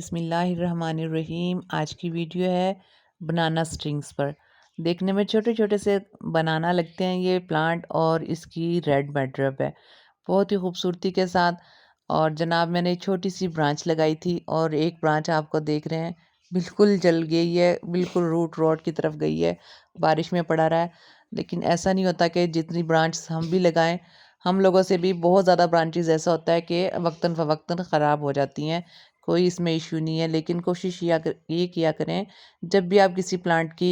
बिस्मिल्लाहिर्रहमानिर्रहीम। आज की वीडियो है बनाना स्ट्रिंग्स पर। देखने में छोटे छोटे से बनाना लगते हैं ये प्लांट, और इसकी रेड बैकड्रॉप है बहुत ही खूबसूरती के साथ। और जनाब मैंने छोटी सी ब्रांच लगाई थी, और एक ब्रांच आपको देख रहे हैं बिल्कुल जल गई है, बिल्कुल रूट रोड की तरफ गई है, बारिश में पड़ा रहा है। लेकिन ऐसा नहीं होता कि जितनी ब्रांच हम भी लगाएं, हम लोगों से भी बहुत ज़्यादा ब्रांचेस ऐसा होता है कि वक्तन फ़वक्तन ख़राब हो जाती हैं। कोई इसमें इशू नहीं है, लेकिन कोशिश ये किया करें जब भी आप किसी प्लांट की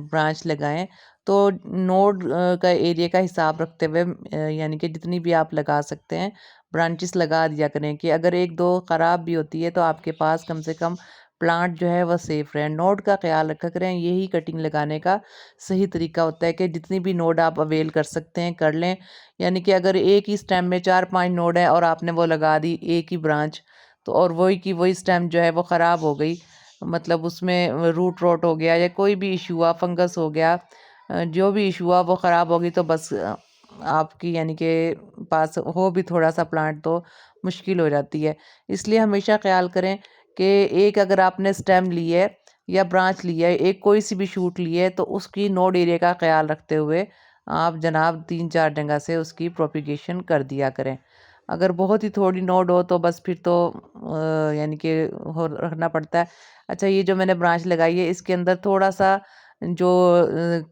ब्रांच लगाएं तो नोड का एरिया का हिसाब रखते हुए, यानी कि जितनी भी आप लगा सकते हैं ब्रांचेस लगा दिया करें, कि अगर एक दो ख़राब भी होती है तो आपके पास कम से कम प्लांट जो है वह सेफ रहे। नोड का ख्याल रखा करें, यही कटिंग लगाने का सही तरीका होता है कि जितनी भी नोड आप अवेल कर सकते हैं कर लें। यानी कि अगर एक ही स्टेम में 4-5 नोड है और आपने वो लगा दी एक ही ब्रांच, तो और वही की वही स्टेम जो है वो ख़राब हो गई, मतलब उसमें रूट रोट हो गया या कोई भी इशू हुआ, फंगस हो गया, जो भी इशू हुआ वो ख़राब होगी, तो बस आपकी यानी कि पास हो भी थोड़ा सा प्लांट तो मुश्किल हो जाती है। इसलिए हमेशा ख्याल करें कि एक अगर आपने स्टेम ली है या ब्रांच ली है, एक कोई सी भी शूट ली है, तो उसकी नोड एरिया का ख्याल रखते हुए आप जनाब 3-4 जगह से उसकी प्रोपिगेशन कर दिया करें। अगर बहुत ही थोड़ी नोड हो तो बस फिर तो यानी कि हो रखना पड़ता है। अच्छा, ये जो मैंने ब्रांच लगाई है इसके अंदर थोड़ा सा जो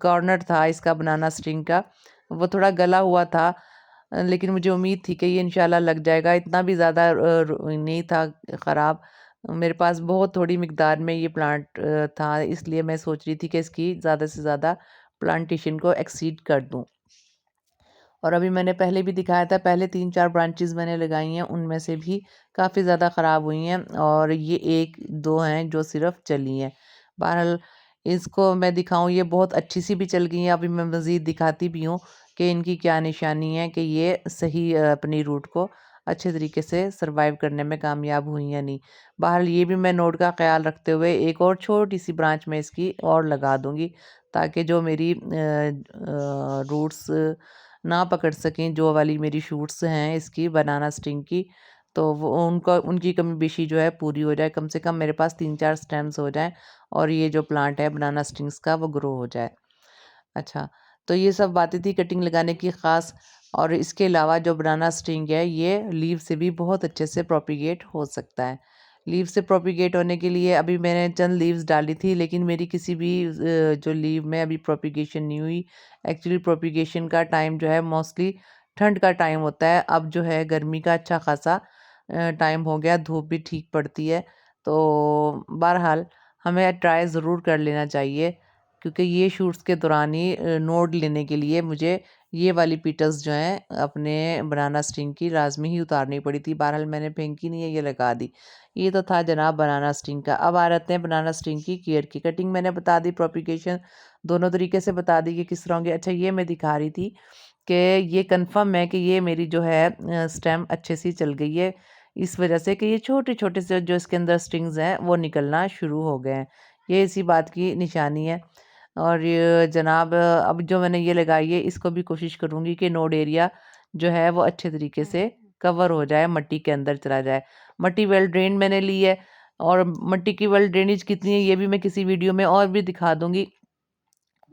कॉर्नर था इसका बनाना स्ट्रिंग का, वो थोड़ा गला हुआ था, लेकिन मुझे उम्मीद थी कि ये इंशाल्लाह लग जाएगा। इतना भी ज़्यादा नहीं था ख़राब। मेरे पास बहुत थोड़ी मिकदार में ये प्लांट था, इसलिए मैं सोच रही थी कि इसकी ज़्यादा से ज़्यादा प्लांटेशन को एक्सीड कर दूं। और अभी मैंने पहले भी दिखाया था, पहले 3-4 ब्रांचेस मैंने लगाई हैं, उनमें से भी काफ़ी ज़्यादा ख़राब हुई हैं, और ये 1-2 हैं जो सिर्फ चली हैं। बहरहाल इसको मैं दिखाऊं, ये बहुत अच्छी सी भी चल गई हैं। अभी मैं मज़ीद दिखाती भी हूँ कि इनकी क्या निशानी है, कि ये सही अपनी रूट को अच्छे तरीके से सरवाइव करने में कामयाब हुई या नहीं। बहरहाल ये भी मैं नोट का ख्याल रखते हुए एक और छोटी सी ब्रांच में इसकी और लगा दूँगी, ताकि जो मेरी रूट्स ना पकड़ सकें, जो वाली मेरी शूट्स हैं इसकी बनाना स्टिंग की, तो वो उनका उनकी कमी बेशी जो है पूरी हो जाए। कम से कम मेरे पास 3-4 स्टेम्स हो जाएँ और ये जो प्लांट है बनाना स्टिंग्स का वो ग्रो हो जाए। अच्छा, तो ये सब बातें थी कटिंग लगाने की ख़ास। और इसके अलावा जो बनाना स्टिंग है ये लीव से भी बहुत अच्छे से प्रोपिगेट हो सकता है। लीव से प्रोपिगेट होने के लिए अभी मैंने चंद लीव्स डाली थी, लेकिन मेरी किसी भी जो लीव में अभी प्रोपिगेशन नहीं हुई। एक्चुअली प्रोपिगेशन का टाइम जो है मोस्टली ठंड का टाइम होता है। अब जो है गर्मी का अच्छा खासा टाइम हो गया, धूप भी ठीक पड़ती है। तो बहरहाल हमें ट्राई ज़रूर कर लेना चाहिए, क्योंकि ये शूट्स के दौरान ही नोड लेने के लिए मुझे ये वाली पीटल्स जो हैं अपने बनाना स्टिंग की लाज़मी ही उतारनी पड़ी थी। बहरहाल मैंने फेंकी नहीं है, ये लगा दी। ये तो था जनाब बनाना स्टिंग का। अब आ जाते हैं बनाना स्टिंग की केयर की। कटिंग मैंने बता दी, प्रोपिगेशन दोनों तरीके से बता दी कि किस तरह होंगे। अच्छा, ये मैं दिखा रही थी कि ये कन्फर्म है कि ये मेरी जो है स्टेम अच्छे से चल गई है, इस वजह से कि ये छोटे-छोटे से जो इसके अंदर स्ट्रिंग्स हैं वो निकलना शुरू हो गए हैं। ये इसी बात की निशानी है। और ये जनाब अब जो मैंने ये लगाई है इसको भी कोशिश करूँगी कि नोड एरिया जो है वो अच्छे तरीके से कवर हो जाए, मट्टी के अंदर चला जाए। मट्टी वेल ड्रेन्ड मैंने ली है, और मट्टी की वेल ड्रेनेज कितनी है ये भी मैं किसी वीडियो में और भी दिखा दूँगी।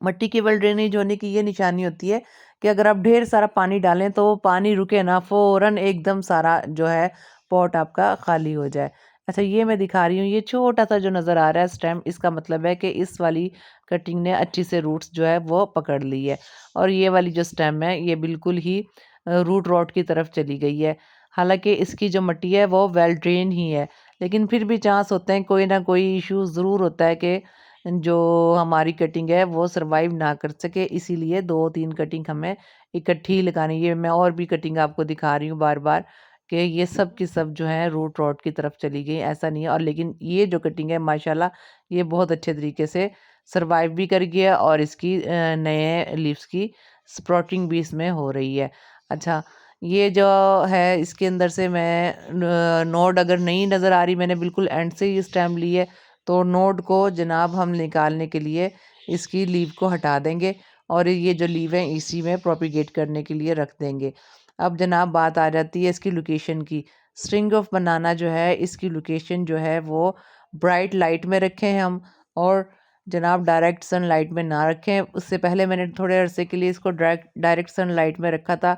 मट्टी की वेल ड्रेनेज होने की ये निशानी होती है कि अगर आप ढेर सारा पानी डालें तो वो पानी रुके ना, फ़ौरन एकदम सारा जो है पॉट आपका खाली हो जाए। अच्छा, ये मैं दिखा रही हूँ, ये छोटा-सा जो नज़र आ रहा है स्टेम, इसका मतलब है कि इस वाली कटिंग ने अच्छी से रूट्स जो है वो पकड़ ली है। और ये वाली जो स्टेम है ये बिल्कुल ही रूट रॉट की तरफ चली गई है। हालाँकि इसकी जो मिट्टी है वो वेल ड्रेन ही है, लेकिन फिर भी चांस होते हैं, कोई ना कोई इश्यू ज़रूर होता है कि जो हमारी कटिंग है वो सरवाइव ना कर सके, इसीलिए 2-3 कटिंग हमें इकट्ठी लगानी है। ये मैं और भी कटिंग आपको दिखा रही हूँ बार-बार कि ये सब की सब जो है रूट रॉट की तरफ चली गई, ऐसा नहीं है। और लेकिन ये जो कटिंग है माशाल्लाह ये बहुत अच्छे तरीके से सरवाइव भी कर गया, और इसकी नए लीव्स की स्प्राउटिंग भी इसमें हो रही है। अच्छा, ये जो है इसके अंदर से मैं नोड अगर नहीं नज़र आ रही, मैंने बिल्कुल एंड से ही स्टेम ली है, तो नोड को जनाब हम निकालने के लिए इसकी लीव को हटा देंगे, और ये जो लीव है इसी में प्रोपिगेट करने के लिए रख देंगे। अब जनाब बात आ जाती है इसकी लोकेशन की। स्ट्रिंग ऑफ बनाना जो है इसकी लोकेशन जो है वो ब्राइट लाइट में रखें हम, और जनाब डायरेक्ट सनलाइट में ना रखें। उससे पहले मैंने थोड़े अरसे के लिए इसको डायरेक्ट डायरेक्ट सनलाइट में रखा था,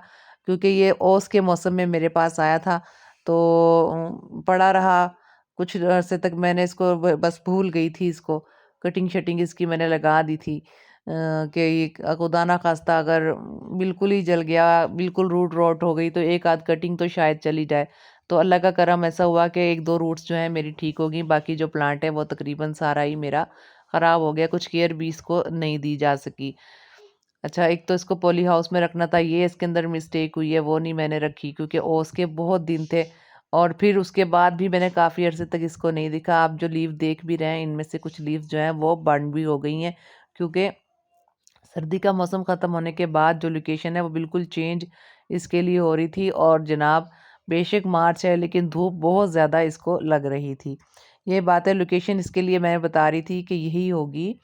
क्योंकि ये ओस के मौसम में मेरे पास आया था, तो पड़ा रहा। कुछ अरसे तक मैंने इसको बस भूल गई थी इसको, कटिंग शटिंग इसकी मैंने लगा दी थी कि ये खुदा ना खास्ता अगर बिल्कुल ही जल गया, बिल्कुल रूट रॉट हो गई, तो एक आध कटिंग तो शायद चली जाए। तो अल्लाह का करम ऐसा हुआ कि एक दो रूट्स जो हैं मेरी ठीक हो गई, बाकी जो प्लांट है वो तकरीबन सारा ही मेरा ख़राब हो गया, कुछ केयर भी इसको नहीं दी जा सकी। अच्छा, एक तो इसको पॉली हाउस में रखना था, ये इसके अंदर मिस्टेक हुई है, वो नहीं मैंने रखी, क्योंकि ओस के बहुत दिन थे, और फिर उसके बाद भी मैंने काफ़ी अरसे तक इसको नहीं देखा। आप जो लीव देख भी रहे हैं, इनमें से कुछ लीव्स जो हैं वो बर्न भी हो गई हैं, क्योंकि सर्दी का मौसम ख़त्म होने के बाद जो लोकेशन है वो बिल्कुल चेंज इसके लिए हो रही थी, और जनाब बेशक मार्च है लेकिन धूप बहुत ज़्यादा इसको लग रही थी। ये बात है, लोकेशन इसके लिए मैं बता रही थी कि यही होगी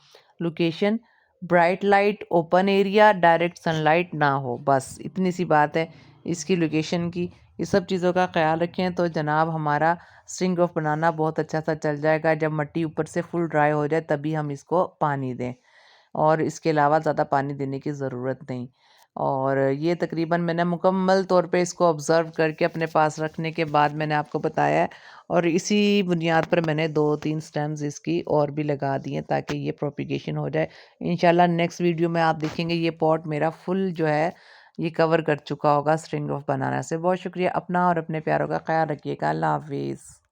location, bright light, open area, direct sunlight ना हो, बस इतनी सी बात है इसकी लोकेशन की। ये सब चीज़ों का ख्याल रखें तो जनाब हमारा स्ट्रिंग ऑफ बनाना बहुत अच्छा सा चल जाएगा। जब मिट्टी ऊपर से फुल ड्राई हो जाए तभी हम इसको पानी दें, और इसके अलावा ज़्यादा पानी देने की ज़रूरत नहीं। और ये तकरीबन मैंने मुकम्मल तौर पे इसको ऑब्ज़र्व करके अपने पास रखने के बाद मैंने आपको बताया है, और इसी बुनियाद पर मैंने 2-3 स्टेम्स इसकी और भी लगा दिए ताकि ये प्रोपिगेशन हो जाए। इंशाल्लाह नेक्स्ट वीडियो में आप देखेंगे ये पॉट मेरा फुल जो है ये कवर कर चुका होगा स्ट्रिंग ऑफ बनाना से। बहुत शुक्रिया, अपना और अपने प्यारों का ख़्याल रखिएगा। अल्लाह हाफ़िज़।